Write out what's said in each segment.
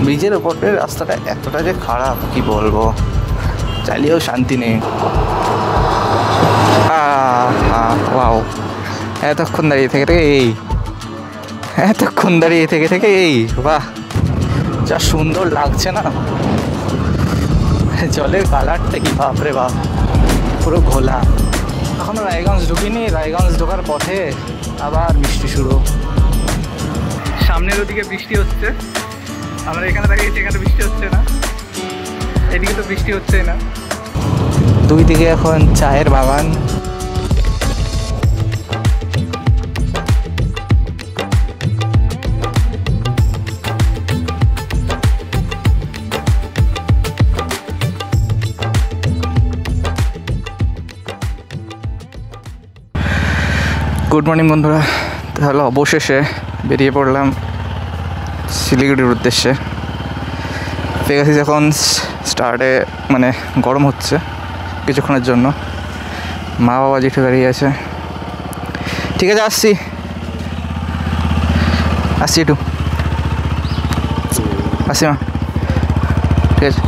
ব্রিজের ওপরের রাস্তাটা এতটা যে খারাপ কি বলবো, চালিয়েও শান্তি নেই। ওয়াও, এতক্ষণ দাঁড়িয়ে থেকে এই বাহ, যা সুন্দর লাগছে না। জলের কালারটা কি বাপরে বাপ, পুরো ঘোলা। এখনো রায়গঞ্জ ঢুকিনি, রায়গঞ্জ ঢোকার পথে আবার বৃষ্টি শুরু। সামনের ওদিকে বৃষ্টি হচ্ছে, আমরা এখানে দাঁড়িয়েছি, এখানে বৃষ্টি হচ্ছে না, এদিকে তো বৃষ্টি হচ্ছেই না। দুই দিকে এখন চায়ের বাগান। গুড মর্নিং বন্ধুরা, তাহলে অবশেষে বেরিয়ে পড়লাম শিলিগুড়ির উদ্দেশ্যে। পেগাসিস এখন স্টার্টে মানে গরম হচ্ছে কিছুক্ষণের জন্য। মা বাবা যেটা দাঁড়িয়ে আছে। ঠিক আছে, আসছি একটু আসছি মা, ঠিক আছে।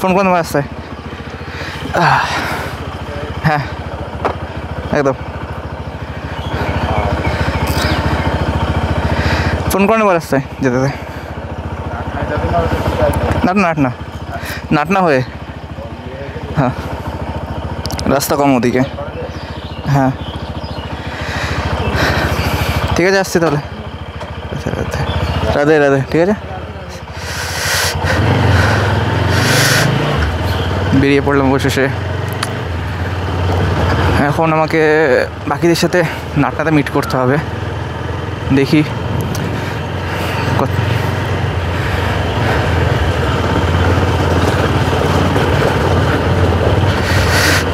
ফোন করে দেবো রাস্তায়। হ্যাঁ একদম, ফোন করে নেবো রাস্তায় যেতে। নাটনা হয়ে, হ্যাঁ রাস্তা কম ওদিকে। হ্যাঁ ঠিক আছে, আসছি তাহলে। রাধে রাধে, ঠিক আছে। বেরিয়ে পড়লাম অবশেষে। এখন আমাকে বাকিদের সাথে নাটনাতে মিট করতে হবে, দেখি।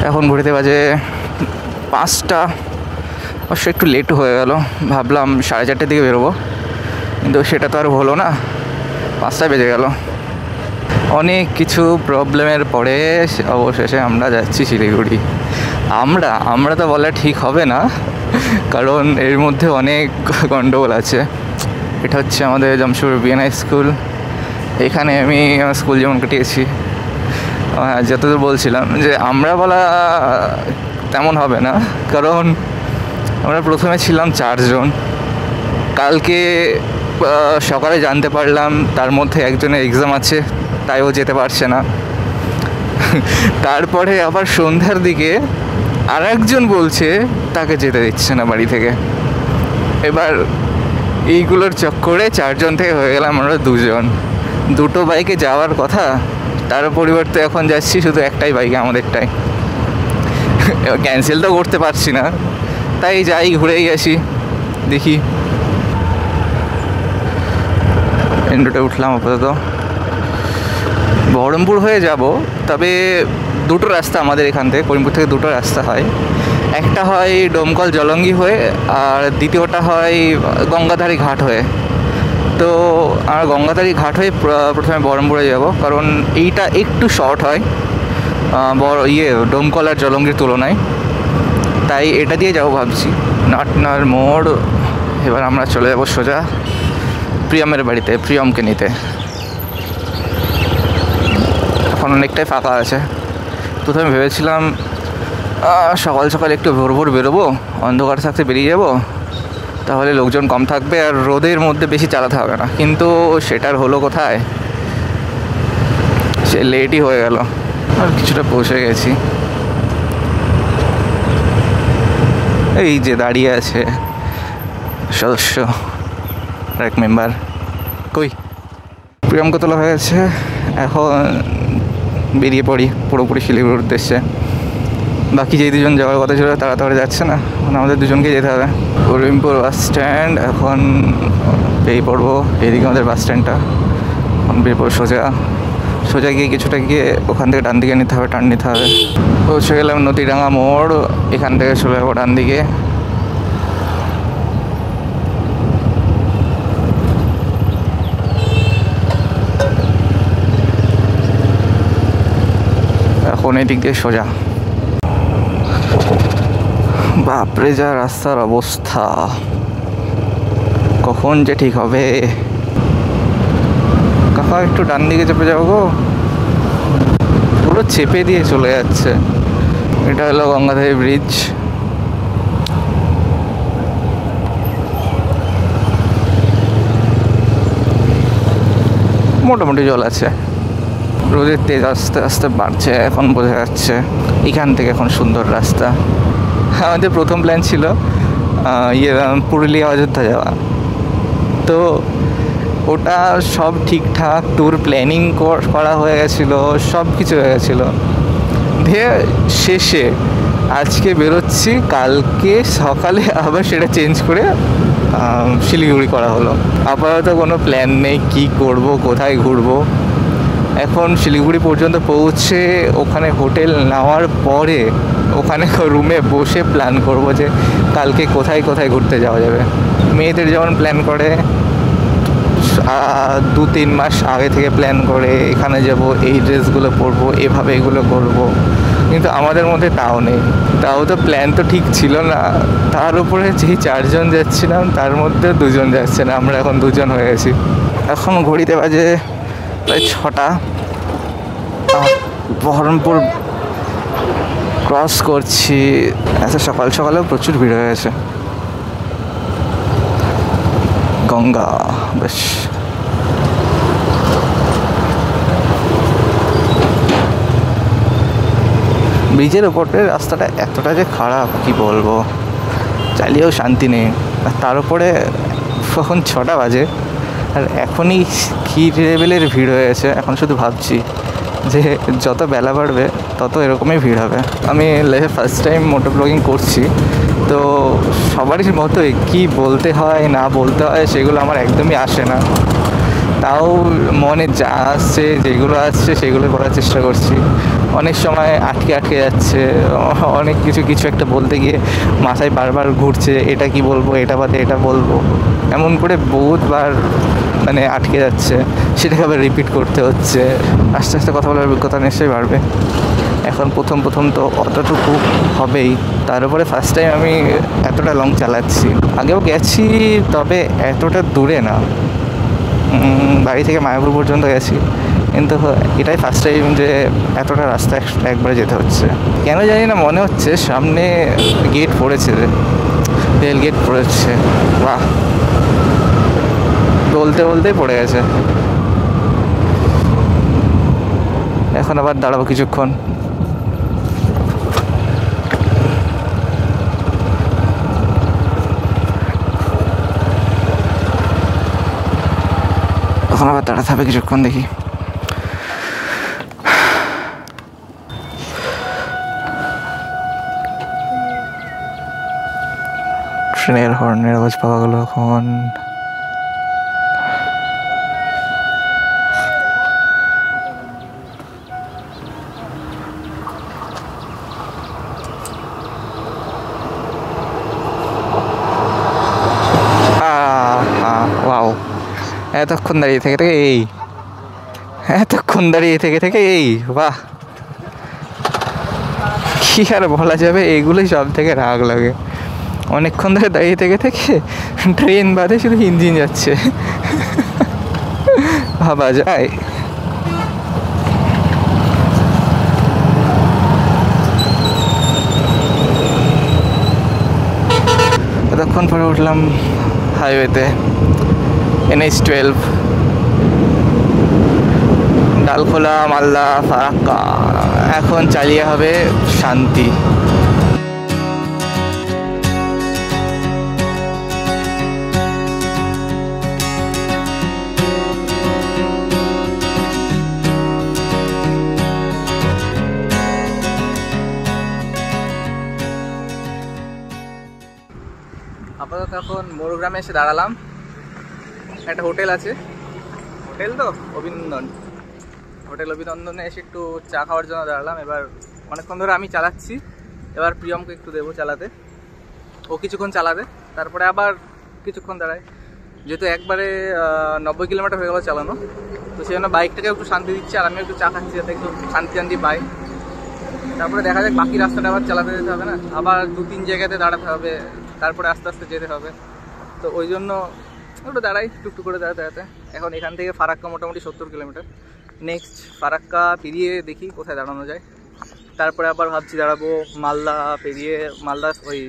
এখন ঘুরতে বাজে 5টা, অবশ্য একটু লেট হয়ে গেল। ভাবলাম 4:30টার দিকে বেরোবো, কিন্তু সেটা তো আর হলো না, 5টায় বেজে গেল। অনেক কিছু প্রবলেমের পরে অবশেষে আমরা যাচ্ছি শিলিগুড়ি। আমরা তো বলা ঠিক হবে না, কারণ এর মধ্যে অনেক গণ্ডগোল আছে। এটা হচ্ছে আমাদের জামশেদপুর বিএনআই স্কুল। এখানে আমি আমার স্কুল জীবন কাটিয়েছি। হ্যাঁ, যতদূর বলছিলাম যে আমরা বলা তেমন হবে না, কারণ আমরা প্রথমে ছিলাম 4 জন। কালকে সকালে জানতে পারলাম তার মধ্যে একজনের এক্সাম আছে, তাই ও যেতে পারছে না। তারপরে আবার সন্ধ্যার দিকে আর একজন বলছে তাকে যেতে দিচ্ছে না বাড়ি থেকে। এবার এইগুলোর চক্করে 4 জন থেকে হয়ে গেলাম আমরা 2 জন। 2টো বাইকে যাওয়ার কথা, তার পরিবর্তে এখন যাচ্ছি শুধু একটাই বাইকে, আমাদেরটাই। ক্যান্সেল তো করতে পারছি না, তাই যাই, ঘুরেই আসি, দেখি। এন্ডোতে উঠলাম আপাতত। বহরমপুর হয়ে যাব, তবে 2টো রাস্তা আমাদের এখান থেকে, করিমপুর থেকে 2টো রাস্তা হয়। একটা হয় ডোমকল জলঙ্গি হয়ে, আর দ্বিতীয়টা হয় গঙ্গাধারী ঘাট হয়ে। তো আর গঙ্গাধারী ঘাট হয়ে প্রথমে বহরমপুরে যাব, কারণ এইটা একটু শর্ট হয় ডোমকল আর জলঙ্গির তুলনায়, তাই এটা দিয়ে যাবো ভাবছি। নাটনার মোড়। এবার আমরা চলে যাব সোজা প্রিয়মের বাড়িতে, প্রিয়মকে নিতে। এখন অনেকটাই ফাঁকা আছে। প্রথমে ভেবেছিলাম সকাল সকাল একটু ভোর ভোর বেরোবো, অন্ধকার থাকতে বেরিয়ে যাব, তাহলে লোকজন কম থাকবে আর রোদের মধ্যে বেশি চালাতে হবে না, কিন্তু সেটার হলো কোথায়, সে লেটই হয়ে গেল। আর কিছুটা পৌঁছে গেছি। এই যে দাঁড়িয়ে আছে সদস্য, এক মেম্বার। কই, প্রিয়মকে তোলা হয়ে গেছে। এখন বেরিয়ে পড়ি পুরোপুরি শিলিগুড়ির উদ্দেশ্যে। বাকি যেই 2জন যাওয়ার কথা ছিল তারা তো আর যাচ্ছে না, আমাদের 2জনকেই যেতে হবে। করিমপুর বাস স্ট্যান্ড, এখন বেরিয়ে পড়বো। এদিকে আমাদের বাস স্ট্যান্ডটা। এখন বেরিয়ে পড়বো সোজা গিয়ে কিছুটা গিয়ে ওখান থেকে ডান দিকে নিতে হবে, টার্ন নিতে হবে। পৌঁছে গেলাম নদীডাঙ্গা মোড়। এখান থেকে চলে যাবো ডান দিকে। এখন এই দিক দিয়ে সোজা। বাপরে যা রাস্তার অবস্থা, কখন যে ঠিক হবে। কাকা একটু ডান দিকে চেপে যাবো গো, পুরো চেপে দিয়ে চলে যাচ্ছে। এটা হলো গঙ্গাধারী ব্রিজ। মোটামুটি জল আছে, রোদের তেজ আস্তে আস্তে বাড়ছে, এখন বোঝা যাচ্ছে। এখান থেকে এখন সুন্দর রাস্তা। আমাদের প্রথম প্ল্যান ছিল পুরুলিয়া অযোধ্যা যাওয়া, তো ওটা সব ঠিকঠাক ট্যুর প্ল্যানিং করা হয়ে গেছিলো, সব কিছু হয়ে গেছিলো। দিয়ে শেষে আজকে বেরোচ্ছি, কালকে সকালে আবার সেটা চেঞ্জ করে শিলিগুড়ি করা হলো। আপাতত কোনো প্ল্যান নেই কী করব, কোথায় ঘুরবো। এখন শিলিগুড়ি পর্যন্ত পৌঁছে ওখানে হোটেল নেওয়ার পরে ওখানে রুমে বসে প্ল্যান করব যে কালকে কোথায় কোথায় ঘুরতে যাওয়া যাবে। মেয়েদের যেমন প্ল্যান করে 2-3 মাস আগে থেকে প্ল্যান করে এখানে যাব, এই ড্রেসগুলো পরবো, এভাবে এগুলো করব, কিন্তু আমাদের মধ্যে তাও নেই। তাও তো প্ল্যান তো ঠিক ছিল না, তার উপরে যেই 4 জন যাচ্ছিলাম তার মধ্যে 2 জন যাচ্ছে না, আমরা এখন 2 জন হয়ে গেছি। এখন ঘড়িতে বাজে প্রায় 6টা। বহরমপুর ক্রস করছি। আচ্ছা, সকাল সকালেও প্রচুর ভিড় হয়ে গেছে। গঙ্গা বেশ ব্রিজের ওপরের রাস্তাটা এতটা যে খারাপ কি বলবো, চালিয়েও শান্তি নেই। আর তার উপরে এখন 6টা বাজে আর এখনই কী লেভেলের ভিড় হয়ে গেছে। এখন শুধু ভাবছি যে যত বেলা বাড়বে তত এরকমই ভিড় হবে। আমি লাইফে ফার্স্ট টাইম মোটো ব্লগিং করছি, তো সবারই মতোই কী বলতে হয় না বলতে হয় সেগুলো আমার একদমই আসে না। তাও মনে যা আসছে, যেগুলো আসছে সেগুলো করার চেষ্টা করছি। অনেক সময় আটকে যাচ্ছে, অনেক কিছু একটা বলতে গিয়ে মাথায় বারবার ঘুরছে, এটা কি বলবো, এটা বাদে এটা বলবো, এমন করে বহুতবার মানে আটকে যাচ্ছে, সেটাকে আবার রিপিট করতে হচ্ছে। আস্তে আস্তে কথা বলার অভিজ্ঞতা নিশ্চয়ই বাড়বে। এখন প্রথম তো অতটুকু হবেই, তার উপরে ফার্স্ট টাইম আমি এতটা লং চালাচ্ছি। আগেও গেছি, তবে এতটা দূরে না, বাড়ি থেকে মায়াপুর পর্যন্ত গেছি, কিন্তু এটাই ফার্স্ট টাইম যে এতটা রাস্তা একবারে যেতে হচ্ছে। কেন জানি না মনে হচ্ছে সামনে গেট পড়েছে, রেল গেট পড়েছে। বাহ, বলতেই পড়ে গেছে। এখন আবার দাঁড়াবো কিছুক্ষণ। এখন আবার দাঁড়াতে হবে কিছুক্ষণ, দেখি। ট্রেনের হর্নের আওয়াজ পাওয়া গেল এখন। ওয়াও, এতক্ষণ দাঁড়িয়ে থেকে এই বাহ, কি আর বলা যাবে, এইগুলোই সব থেকে রাগ লাগে। অনেকক্ষণ ধরে দাঁড়িয়ে থেকে ট্রেন বাদে শুধু ইঞ্জিন যাচ্ছে, ভাবা যায়। এতক্ষণ পরে উঠলাম হাইওয়েতে, NH-12, ডালখোলা, মালদা, ফারাক্কা। এখন চালিয়ে হবে শান্তি। আপাতত এখন মোরগ্রামে এসে দাঁড়ালাম। একটা হোটেল আছে, হোটেল তো অভিনন্দনে এসে একটু চা খাওয়ার জন্য দাঁড়ালাম। এবার অনেকক্ষণ ধরে আমি চালাচ্ছি, এবার প্রিয়মকে একটু দেবো চালাতে, ও কিছুক্ষণ চালাবে, তারপরে আবার কিছুক্ষণ দাঁড়ায়। যেহেতু একবারে 90 কিলোমিটার হয়ে গেল চালানো, তো সেই জন্য বাইকটাকে একটু শান্তি দিচ্ছে আর আমি একটু চা খাচ্ছি যাতে একটু শান্তি পাই। তারপরে দেখা যাক, বাকি রাস্তাটা আবার চালাতে যেতে হবে না, আবার 2-3 জায়গাতে দাঁড়াতে হবে, তারপরে আস্তে আস্তে যেতে হবে। তো ওই জন্য ওটা দাঁড়াই টুকটুক করে দাঁড়াতে। এখন এখান থেকে ফারাক্কা মোটামুটি 70 কিলোমিটার। নেক্সট ফারাক্কা পেরিয়ে দেখি কোথায় দাঁড়ানো যায়। তারপরে আবার ভাবছি দাঁড়াবো মালদা পেরিয়ে, মালদা ওই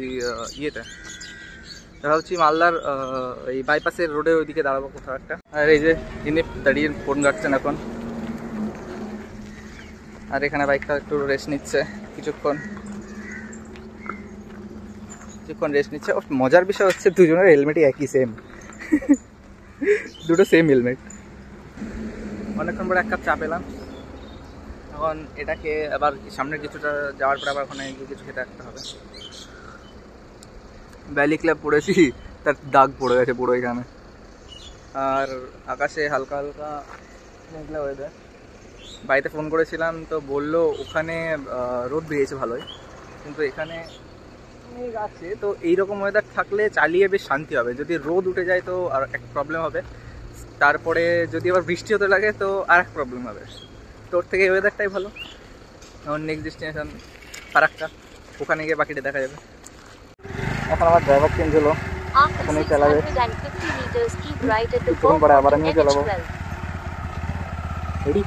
ইয়েতে ভাবছি মালদার এই বাইপাসের রোডে ওইদিকে দাঁড়াবো কোথাও একটা। আর এই যে ইনি দাঁড়িয়ে ফোন ঘাটছেন এখন, আর এখানে বাইকটা একটু রেস্ট নিচ্ছে কিছুক্ষণ রেস্ট নিচ্ছে। মজার বিষয় হচ্ছে দুজনের হেলমেটই একই, সেম দুটো সেম হেলমেট। অনেকক্ষণ পরে এক কাপ চা পেলাম। এখন এটাকে আবার সামনের কিছুটা যাওয়ার পরে আবার ওখানে কিছু খেতে রাখতে হবে। ভ্যালি ক্লাব পড়েছি, তার দাগ পড়ে গেছে পুরো এখানে। আর আকাশে হালকা হালকা মেঘলা ওয়েদার। বাড়িতে ফোন করেছিলাম তো বললো ওখানে রোদ বেরিয়েছে ভালোই, কিন্তু এখানে মেঘ আছে। তো এইরকম ওয়েদার থাকলে চালিয়ে বেশ শান্তি হবে। যদি রোদ উঠে যায় তো আর এক প্রবলেম হবে, তারপরে যদি আবার বৃষ্টি হতে লাগে তো আর এক প্রবলেম হবে। তোর থেকে এই ওয়েদারটাই ভালো। এখন নেক্সট ডেস্টিনেশন ফারাক্কা, ওখানে গিয়ে বাকিটা দেখা যাবে। এখন আমার ড্রাইভার চেঞ্জ হলো, ওখানেই চালাবে। কিছুক্ষণ পরে আবার আমিও চালাবো। রেডি?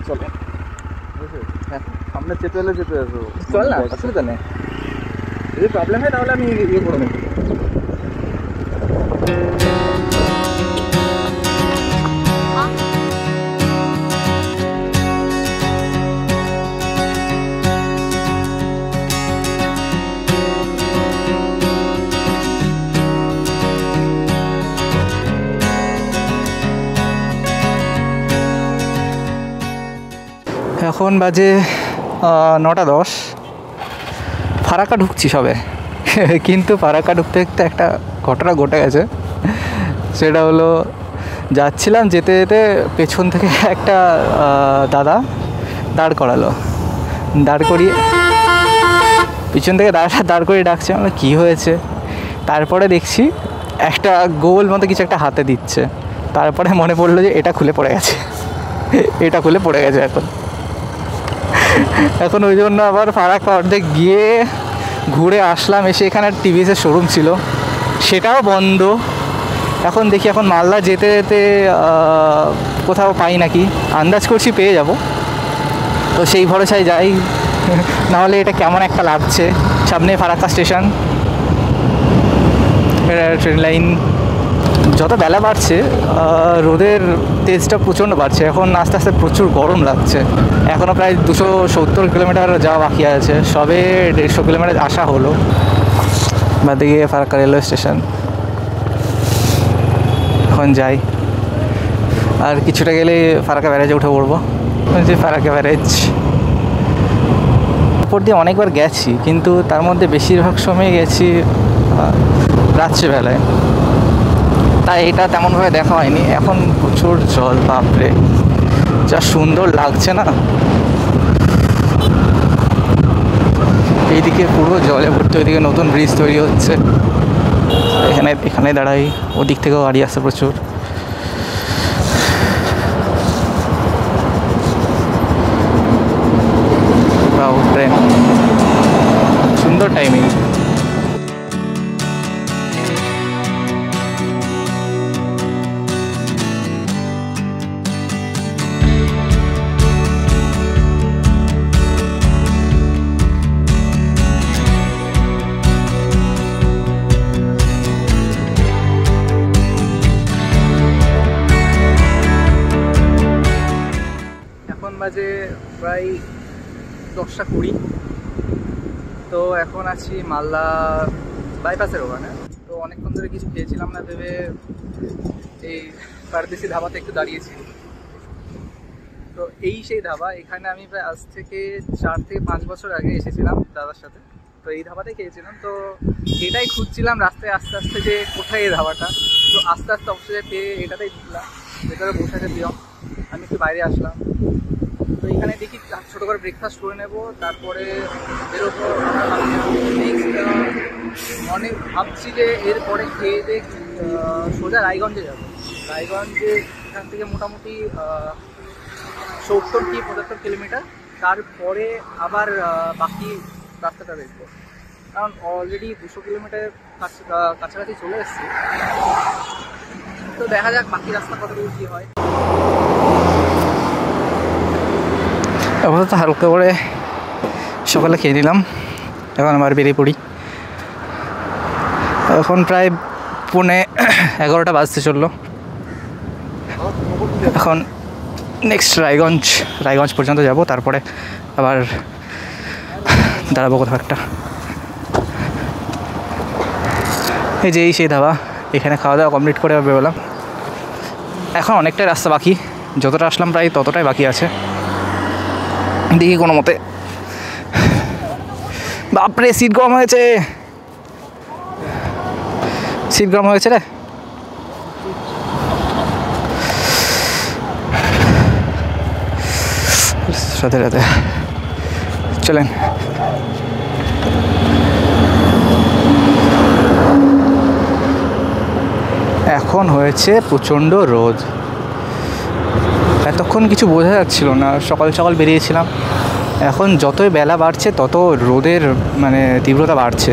চলে সামনে চেপে এলে যেতে আসবো। চল না, অসুবিধা নেই। যদি প্রবলেম হয় তাহলে আমি ইয়ে করে নেব। এখন বাজে 9:10। ফারাক্কা ঢুকছি সবে, কিন্তু ফারাক্কা ঢুকতে ঢুকতে একটা ঘটনা ঘটে গেছে। সেটা হলো যাচ্ছিলাম, যেতে যেতে পেছন থেকে একটা দাদা দাঁড় করালো। দাঁড় করিয়ে পিছন থেকে দাঁড় করিয়ে ডাকছে। আমরা কী হয়েছে? তারপরে দেখছি একটা গোল মতো কিছু একটা হাতে দিচ্ছে। তারপরে মনে পড়লো যে এটা খুলে পড়ে গেছে, এটা খুলে পড়ে গেছে। এখন ওই জন্য আবার ফারাক্কা অর্ধেক গিয়ে ঘুরে আসলাম। এসে এখানে টিভিএসের শোরুম ছিল, সেটাও বন্ধ। এখন দেখি এখন মালদা যেতে যেতে কোথাও পাই নাকি, আন্দাজ করছি পেয়ে যাব। তো সেই ভরসায় যাই, নাহলে এটা কেমন একটা লাগছে। সামনে ফারাক্কা স্টেশন, ট্রেন লাইন। যত বেলা বাড়ছে রোদের তেজটা প্রচণ্ড বাড়ছে। এখন আস্তে আস্তে প্রচুর গরম লাগছে। এখনও প্রায় 270 কিলোমিটার যাওয়া বাকি আছে, সবে 150 কিলোমিটার আসা হলো। বাদিকে ফারাক্কা রেলওয়ে স্টেশন। এখন যাই, আর কিছুটা গেলে ফারাক্কা ব্যারেজে উঠে পড়বো। যে ফারাক্কা ব্যারেজ উপর দিয়ে অনেকবার গেছি, কিন্তু তার মধ্যে বেশিরভাগ সময় গেছি রাত্রিবেলায়, তাই এটা তেমনভাবে দেখা হয়নি। এখন প্রচুর জল, বাপরে যা সুন্দর লাগছে না। এইদিকে পুরো জলে ভর্তি, ওইদিকে নতুন ব্রিজ তৈরি হচ্ছে। এখানে দাঁড়াই, ওদিক থেকেও গাড়ি আসছে প্রচুর। ট্রেন সুন্দর টাইমিং। বাজে প্রায় 10:20। তো এখন আছি মালদা বাইপাসের ওখানে। তো অনেকক্ষণ ধরে কিছু খেয়েছিলাম না ভেবে এই পারদেশি ধাবাতে একটু দাঁড়িয়েছি। তো এই সেই ধাবা, এখানে আমি প্রায় আজ থেকে 4 থেকে 5 বছর আগে এসেছিলাম দাদার সাথে। তো এই ধাবাতেই খেয়েছিলাম। তো এটাই খুঁজছিলাম রাস্তায় আস্তে আস্তে যে কোথায় এই ধাবাটা। তো আস্তে আস্তে অবশ্যই পেয়ে এটাতেই ঢুকলাম। ভেতরে বসে আছে প্রিয়ম, আমি একটু বাইরে আসলাম। তো এখানে দেখি ছোটো করে ব্রেকফাস্ট করে নেবো, তারপরে বেরোবো। অনেক ভাবছি যে এরপরে খেয়ে দিয়ে সোজা রায়গঞ্জে যাবো। রায়গঞ্জে এখান থেকে মোটামুটি 70 কি 75 কিলোমিটার। তারপরে আবার বাকি রাস্তাটা দেখবো। কারণ অলরেডি 200 কিলোমিটার কাছাকাছি চলে এসেছি। তো দেখা যাক বাকি রাস্তা কতটুকু কী হয়। আপাতত হালকা করে সকালে খেয়ে নিলাম, এখন আবার বেরিয়ে পড়ি। এখন প্রায় 11:30 বাজতে চললো। এখন নেক্সট রায়গঞ্জ পর্যন্ত যাব, তারপরে আবার দাঁড়াবো কোথাও একটা। এই যে সেই ধাবা, এখানে খাওয়া দাওয়া কমপ্লিট করে বেরোলাম। এখন অনেকটাই রাস্তা বাকি, যতটা আসলাম প্রায় ততটাই বাকি আছে। দেখি কোনো মতে। বাপরে সিট গরম হয়েছে রে। সাথে সাথে চলেন। এখন হয়েছে প্রচণ্ড রোদ, এতক্ষণ কিছু বোঝা যাচ্ছিল না, সকাল সকাল বেরিয়েছিলাম। এখন যতই বেলা বাড়ছে তত রোদের মানে তীব্রতা বাড়ছে।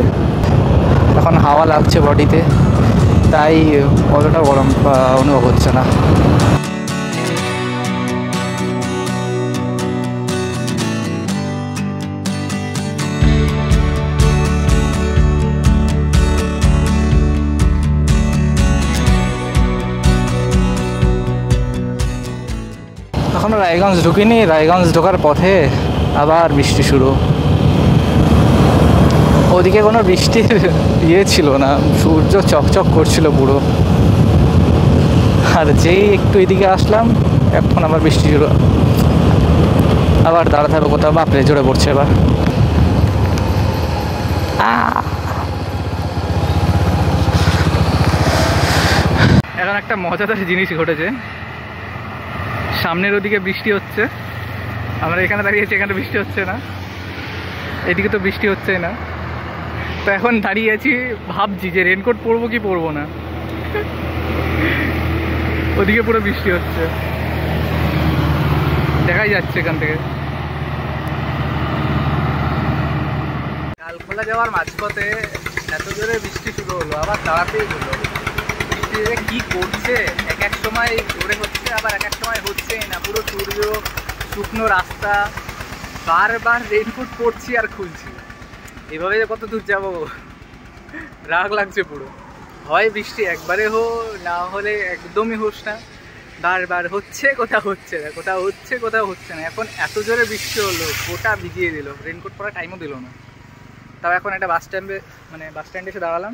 এখন হাওয়া লাগছে বডিতে, তাই অতটা গরম অনুভব হচ্ছে না। এখনও রায়গঞ্জ ঢুকিনি, রায়গঞ্জ ঢোকার পথে আবার বৃষ্টি শুরু। ওদিকে কোনো বৃষ্টির ছিল না, সূর্য চকচক করছিল পুরো। আর যেই একটু এদিকে আসলাম এখন আবার বৃষ্টি শুরু। আবার দাঁড়াতে হবে কোথাও, বাপরে জোরে পড়ছে এবার। এখন একটা মজাদার জিনিস ঘটেছে, সামনের ওদিকে বৃষ্টি হচ্ছে, আমরা এখানে দাঁড়িয়েছি, এখানে বৃষ্টি হচ্ছে না, এদিকে তো বৃষ্টি হচ্ছেই না। তো এখন দাঁড়িয়ে আছি, ভাবছি যে রেনকোট পরবো কি পরবো না। ওদিকে পুরো বৃষ্টি হচ্ছে, দেখাই যাচ্ছে এখান থেকে। কালখোলা যাওয়ার মাঝপথে এত জোরে বৃষ্টি শুরু হলো, আবার দাঁড়াতেই হলো। বৃষ্টি কি করছে, এক সময় জোরে হচ্ছে, আবার এক সময় হচ্ছেই না। পুরো সূর্য, শুকনো রাস্তা, বারবার রেনকোট পরছি আর খুলছি। এভাবে কত দূর যাবো, রাগ লাগছে পুরো। হয় বৃষ্টি একবারে না হলে একদমই হোস না, বারবার হচ্ছে, কোথাও হচ্ছে না, কোথাও হচ্ছে, কোথাও হচ্ছে না। এখন এত জোরে বৃষ্টি হলো, গোটা ভিজিয়ে দিল, রেনকোট পরার টাইমও দিল না। তাও এখন একটা বাস স্ট্যান্ডে এসে দাঁড়ালাম,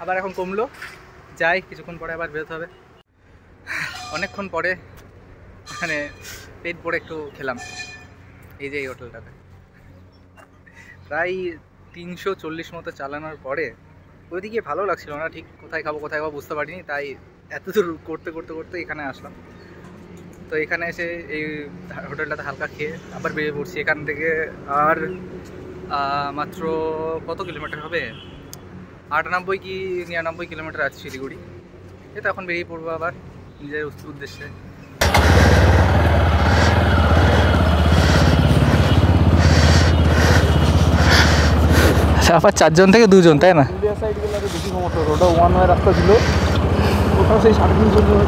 আবার এখন কমলো, যাই কিছুক্ষণ পরে আবার বেরোতে হবে। অনেকক্ষণ পরে মানে পেট ভরে একটু খেলাম এই যে এই হোটেলটাতে। প্রায় 340 মতো চালানোর পরে ওইদিকে ভালো লাগছিল না, ঠিক কোথায় খাবো বুঝতে পারিনি, তাই এত দূর করতে এখানে আসলাম। তো এখানে এসে এই হোটেলটাতে হালকা খেয়ে আবার বেরিয়ে পড়ছি এখান থেকে। আর মাত্র কত কিলোমিটার হবে, 98 কি 99 কিলোমিটার আছে শিলিগুড়ি। এই তো এখন বেরিয়ে পড়বো আবার নিজের উদ্দেশ্যে। আবার 4 জন থেকে 2 জন, তাই না? বেশি সমস্যা, ওটা ওয়ান ওয়ে রাস্তা ছিল, ওটাও সেই 3:30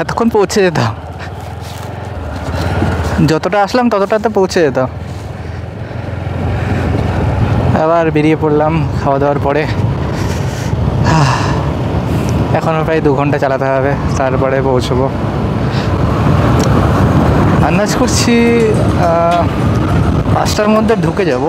এতক্ষণ পৌঁছে যেতাম, যতটা আসলাম ততটাতে পৌঁছে যেতাম। আবার বেরিয়ে পড়লাম খাওয়া দাওয়ার পরে। এখনও প্রায় 2 ঘন্টা চালাতে হবে, তারপরে পৌঁছবো। আন্দাজ করছি 5টার মধ্যে ঢুকে যাব।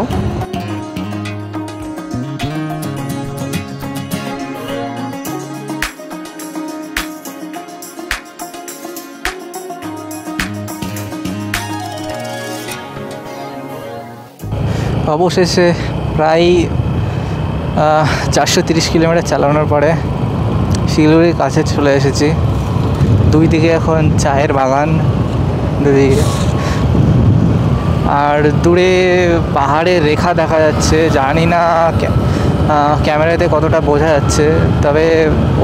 অবশেষে প্রায় 430 কিলোমিটার চালানোর পরে শিলিগুড়ির কাছে চলে এসেছি। দুই দিকে এখন চায়ের বাগান, দুদিকে, আর দূরে পাহাড়ের রেখা দেখা যাচ্ছে। জানি না ক্যামেরাতে কতটা বোঝা যাচ্ছে, তবে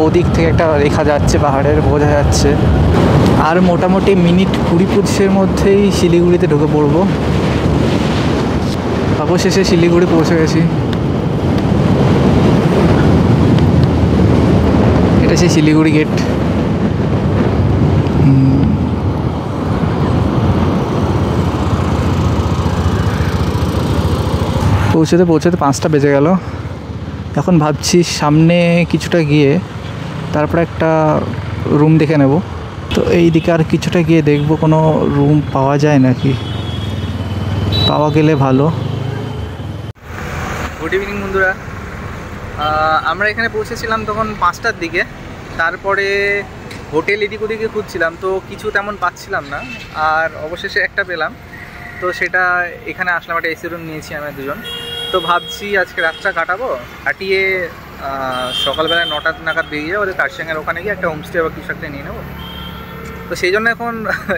ওদিক থেকে একটা রেখা যাচ্ছে পাহাড়ের, বোঝা যাচ্ছে। আর মোটামুটি মিনিট 20-25-এর মধ্যেই শিলিগুড়িতে ঢুকে পড়বো। অবশেষে শিলিগুড়ি পৌঁছে গেছি। এটা সেই শিলিগুড়ি গেট। পৌঁছতে 5টা বেজে গেল। এখন ভাবছি সামনে কিছুটা গিয়ে তারপরে একটা রুম দেখে নেব। তো এই দিকে আর কিছুটা গিয়ে দেখব কোনো রুম পাওয়া যায় নাকি, পাওয়া গেলে ভালো। গুড ইভিনিং বন্ধুরা। আমরা এখানে পৌঁছেছিলাম তখন 5টার দিকে। তারপরে হোটেল এদিক ওদিকে খুঁজছিলাম, তো কিছু তেমন পাচ্ছিলাম না। আর অবশেষে একটা পেলাম, তো সেটা এখানে আসলাম। একটা এসি রুম নিয়েছি আমরা দুজন। তো ভাবছি আজকে রাতটা কাটিয়ে সকালবেলা 9টা নাগাদ বেরিয়ে যাবো, ওদের কারসেঙ্গের ওখানে গিয়ে একটা হোমস্টে বা কিছু একটা নিয়ে নেবো। তো সেই জন্য এখন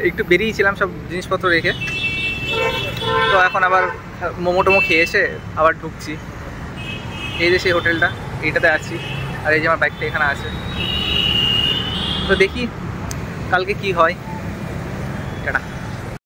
একটু বেরিয়েছিলাম সব জিনিসপত্র রেখে। তো এখন আবার মোমো টোমো খেয়ে এসে আবার ঢুকছি। এই যে সেই হোটেলটা, এইটাতে আছি। আর এই যে আমার বাইকটা এখানে আছে। তো দেখি কালকে কি হয়।